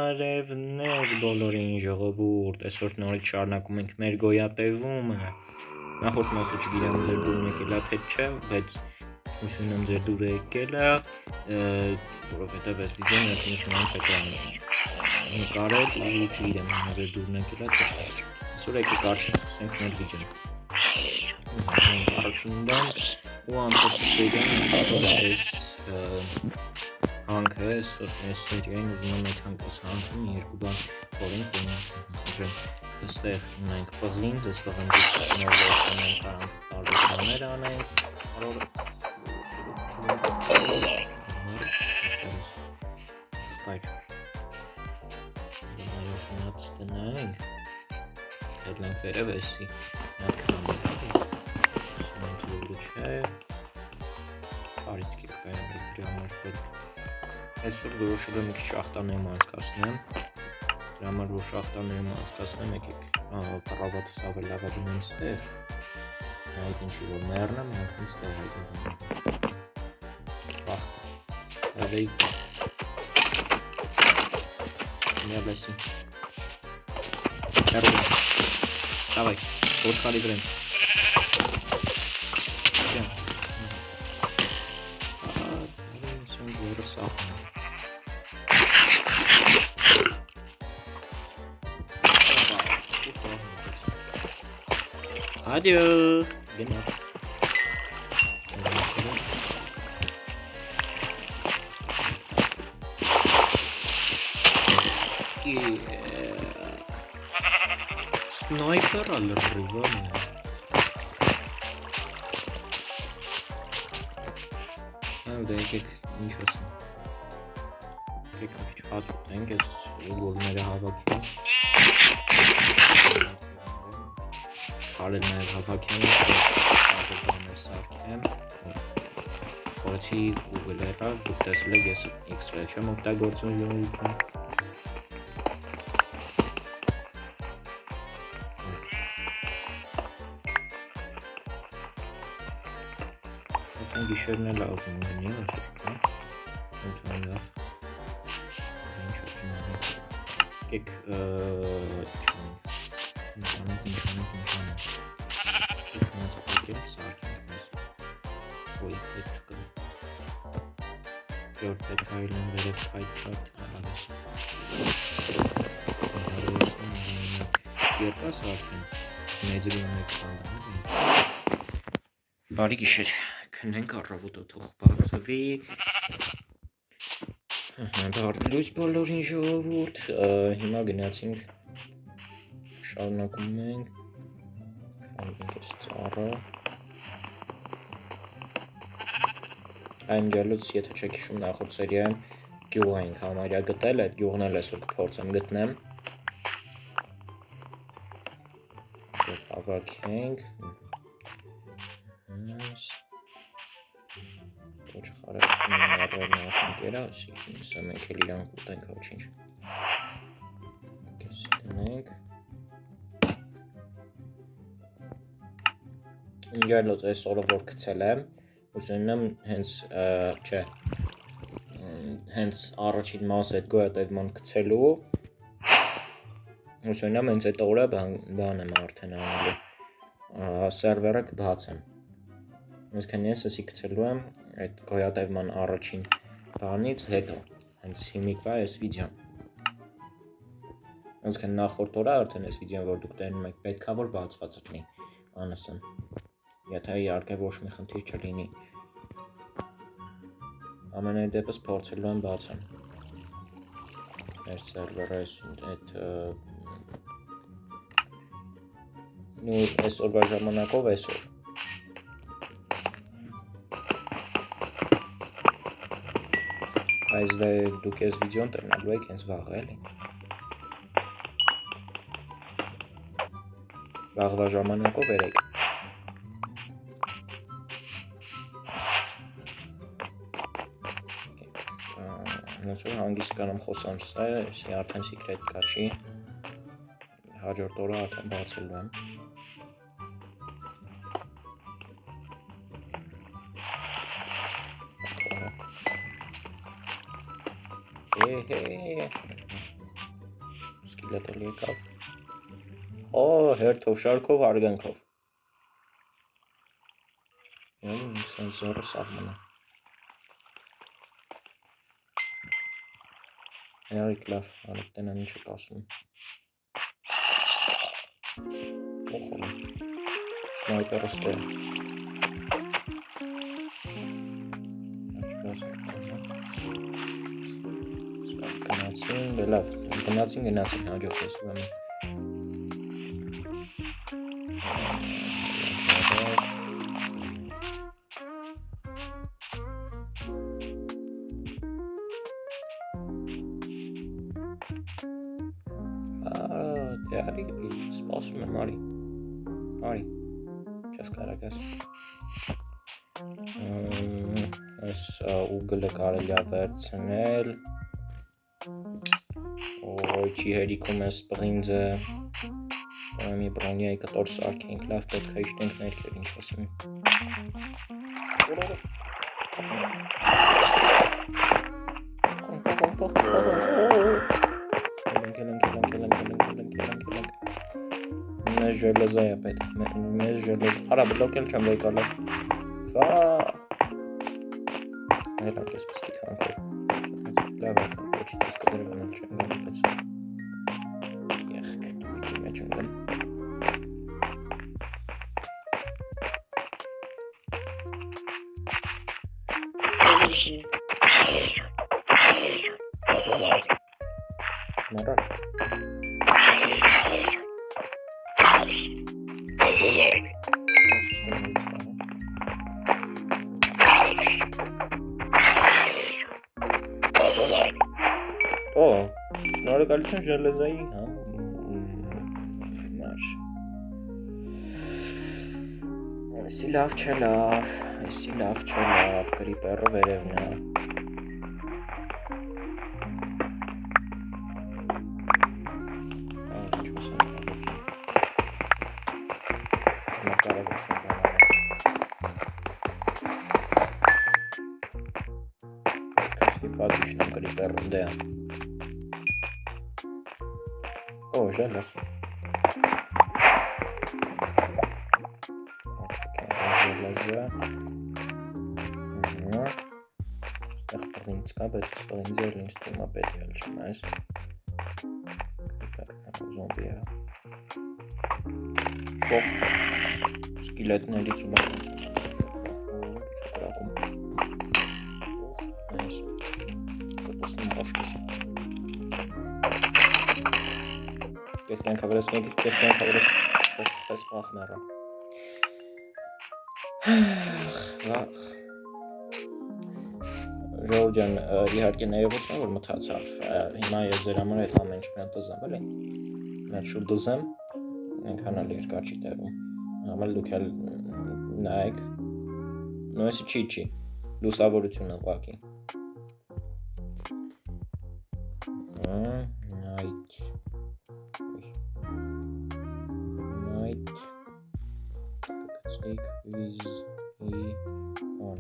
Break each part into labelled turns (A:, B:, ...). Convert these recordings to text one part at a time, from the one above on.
A: Բարևներ բոլորին ժողովուրդ, այսօր նորից շարունակում ենք մեր գոյատևումը։ Նախորդ մասը չգիտեմ ձեր դուրն եկել է թե չէ, բայց հույս ունեմ ձեր դուրը եկել է, որովհետև այս վիդեոն ներքնից նրանց նկարել ու չգիտեմ ձեր դուրն եկել է թե չէ։ Այսօր եկեք արդեն սկսենք մեր վիդեոն։ Առաջինն դեմ ու ամբողջ այս հանքը այս սերիային ուզում եմ այդ հանքս հանքին երկու բան խորենք ունենք այստեղ ունենք պղին, այս պղնջից ներվերցնենք տարբեր բաներ անենք նայոց տնենք հետլենք վերև էսի նատ քնամը չէ արիցքի կայանը դրամար պետք այսօր որոշել եմ մի քիչ շախտաներում անցկացնեմ դրա համար որ շախտաներում անցկացնեմ եկեք պարավատս ավելի լավ դնեմ ստեղ այդ ինչի որ մեռնեմ հանգից ստեղ այդպես Ներլեսի Давай, вот калибрем. Adieu. Genau. Sniper all'arrivo. Դեգեք ինչ ասեմ եկեք մի հացուտենք այս ուղորները հավաքեմ հարել նաև հավաքեմ բաներ սարքեմ խորացի ուղելերը դուք տեսել եք ես X-ray չեմ օգտագործում յունիտում Գիշերն էլ ուզում լինի, ընդհանրապես եկեք բարի գիշեր քնենք առավոտը թող բացվի լույս բոլորին ժողովուրդ հիմա գնացինք շարունակում ենք քանենք այս ծառը այն գալուց եթե չեք հիշում նախորդ սերիայում գյուղ էինք համարյա գտել այդ գյուղն էլ այսօր կփորձեմ գտնեմ հավաքենք Սա մենք էլ իրանք ուտենք ոչինչ Կեսի տնենք Ինգալոց այս օրը որ կցել եմ Ուսնում եմ հենց առաջին մաս այդ գոյատևման կցելու Ուսնում եմ հենց այդ օրը բան եմ արդեն անելու Սերվերը կբացեմ Այսքան ես ասի կցելու եմ այդ գոյատևման առաջին բանից հետո հենց հիմիկվա այս վիդեոն Այսքան նախորդ օրը արդեն այս վիդեոն որ դուք տենում եք պետքա որ բացված լինի անասն եթե իհարկե ոչ մի խնդիր չլինի ամենայն դեպս փորձելու եմ բացեմ այս սերվերը այդ նույն այս օրվա ժամանակով այսօր Այս դե դուք ես վիդեոն տրնալու եք հենց վաղ էլի Վաղվա ժամանակով երեք Ոնց որ հանգիստ կանամ խոսամ սա էսի արդեն սիկրետ կա չի հաջորդ օրը արդեն բացելու եմ սկիլետ էլ եկավ։ Օ, հերթով, շարքով, արգանքով։ Սենսորը սաղմն է։ Երիք լավ, արիք տնան ինչ եք ասում։ Օխոմ, սնայպերը ստե։ Գնացին, լավ, գնացին, հաջող ես ուրեմն։ Արի, սպասում եմ, արի, չես կարակ ես։ Այս ուգլը կարելի է վերցնել, չի հերիքում ես պղինձը, մի բրոնյայի կտոր սարքենք, լավ պետք է իշտենք ներքեր, ինչ ասում։ Մեզ ժելեզա է պետք, մեզ ժելեզա, արա բլոկել չեմ վեկալը, վա, հելակ ես պսկի քանքով, լավ է, ոչից ես կդրվանել չեմ գալի պես, եղք, տումիկի մեջ եմ գան, Մարար շնորհակալություն ժելեզայի համար Այսի լավ չէ լավ գրիպերը վերևն է Фатично криперде. О, желез. Железо. Ստեղ պղինձ կա, բայց այս պղինձը ինձ թվում է պետք է չեմ այս։ Զոմբի է։ Ող սկիլետներից ու բանից։ Կրակում։ Այս։ Կտոսնում աշկես։ Կես կյանքավրես պես պախմերա։ Ժողով ջան, իհարկե ներողություն, որ մթացավ, հիմա ես ձեր համար այդ ամեն ինչ միան տզեմ, էլի, մեր շուր դզեմ, ենքան էլ երկար չի տևում, ամել դուք էլ նայեք, նույնսի չի, լուսավորությունը ուղղակի, Night, կգծեիք with on,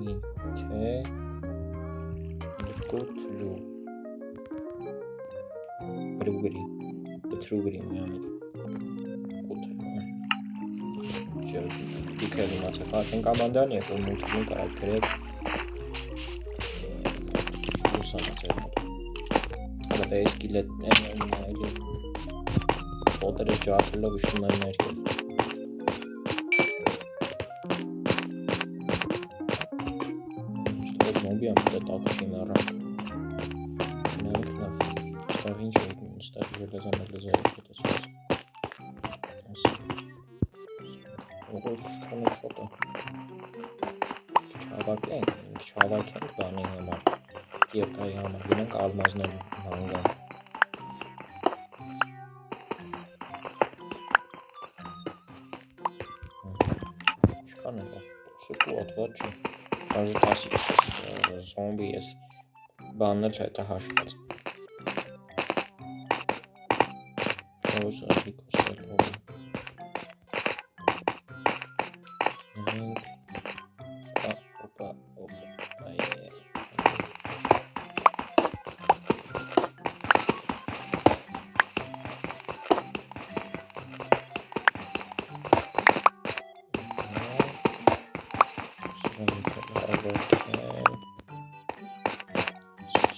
A: Միթե լկոտրու բրուգրի միամիտ կոտրու դուք էլ իմացեք արդեն կամանդան և որ մուլտիկին կարակ գրեք ուսանաց էր մոտ հատա ես կիլետներ նայելի պոտերը ճարդելով իշում եմ ներքել Զոմբի եմ դե տակը չի մեռա Նայք լավ Ստեղ ինչ է ստեղ ժելեզա մելեզա է հետեսված Ուղոս շքանի խոտը Քիչ հավաքենք բանի համար Երկայի համար գնենք ալմազներ հանգան Շքան է լավ Սուկու ոտված չի Հաժի տասի զոմբի ես բանել հետը հաշված Ոս ադի կոստել հողը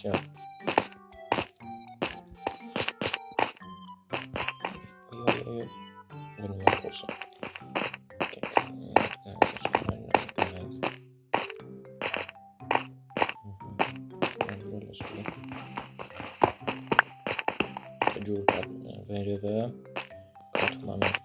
A: Всё. Ё-ё-ё. Գնում եմ խոսը։ Ջուր վերևը կաթման ահա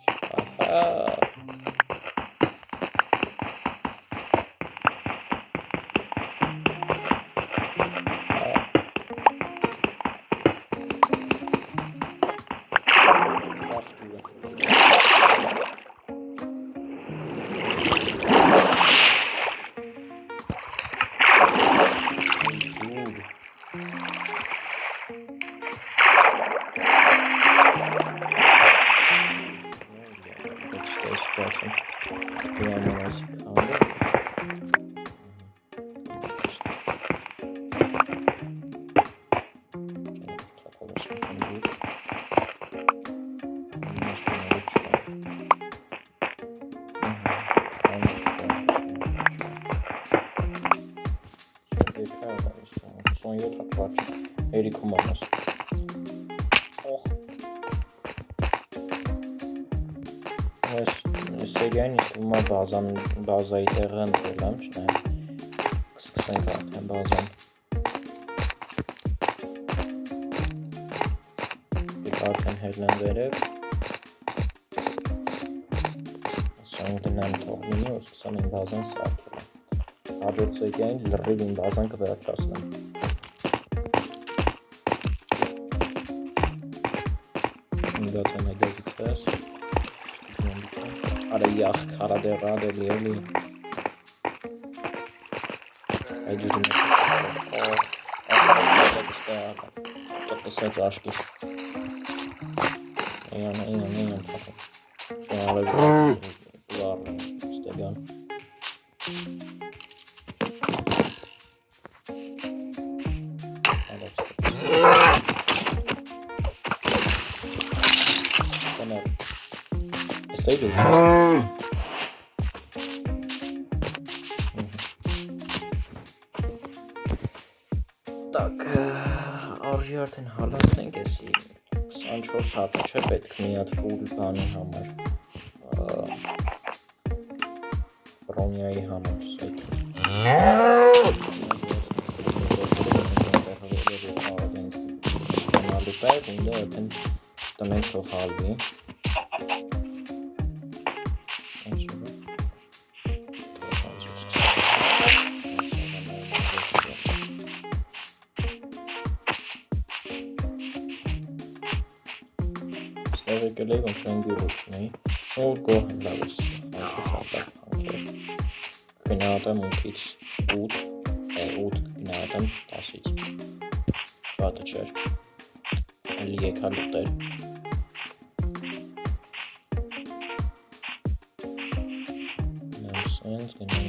A: Երիքում ամաս այս սերիային իսկումա բազայի տեղը ընտրել եմ, չնայեմ կսկսենք արդեն բազան դիք արդեն հել են վերև ասան դնեմ թողնինի ու սկսեմ իմ բազան սարքել հաջորդ սերիային լրիվ իմ բազան կվերջացնեմ Գացան այդեցից Արա յախ քարադեղա դելի էլի Այդուր Տպսեց աշկիս Էյան Ստեբյան Սեյդու Так, արժի արդեն հալացնենք էսի 24 հատը չէ պետք մի հատ ֆուլ բանի համար Բրոնյայի համար սեյդ տնենք թող հալվի Եկել էի ոնց են գիրուշնի ու գոհն լավս գնահատեմ 8-ից 8 գնահատեմ 10-ից բատը չեր էլի եկա լուտեր գնամ սենց գնամ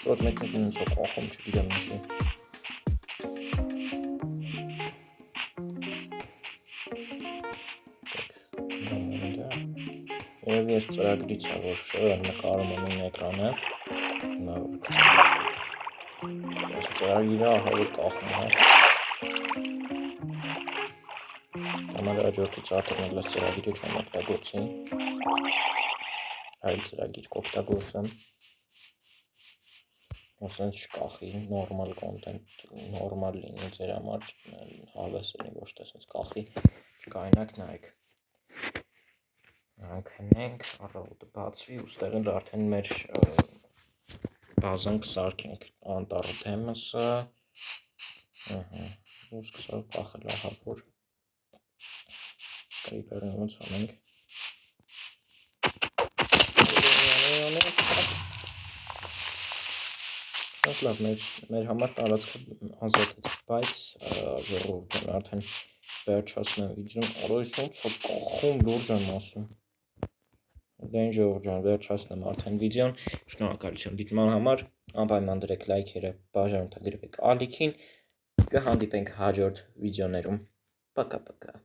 A: Որ մեկ ունեցող ախում չգիտեմ ինչի Երևի ես ծրագրից է, որ նկարում եմ իմ էկրանը Ես ծրագիրը ահա որ կախում է Համար հաջորդից արդեն էլ ես ծրագիրը չեմ օգտագործի Այլ ծրագիր կօգտագործեմ Ասենց չկախի, նորմալ կոնտենտ, նորմալ լինի ձեր համար հավես լինի, ոչ թե ասենց կախի, չկայնակ նայեք Անքնենք, առավոտը բացվի, ուստեղել արդեն մեր բազան կսարքենք անտառը թեմսը ու սկսավ կախել ահավոր կրիպերն ոնց անենք Լավ, մեր համար տարածքը ազատեց, բայց ժողովուրդն արդեն վերջացնեմ վիդեոն, օրոյս ոնց է կախում լուրջ եմ ասում Դեն ժողովուրդ վերջացնեմ արդեն վիդեոն, շնորհակալություն դիտման համար, անպայման դրեք լայքերը, բաժանորդագրվեք ալիքին, կհանդիպենք հաջորդ վիդեոներում, պակա-պակա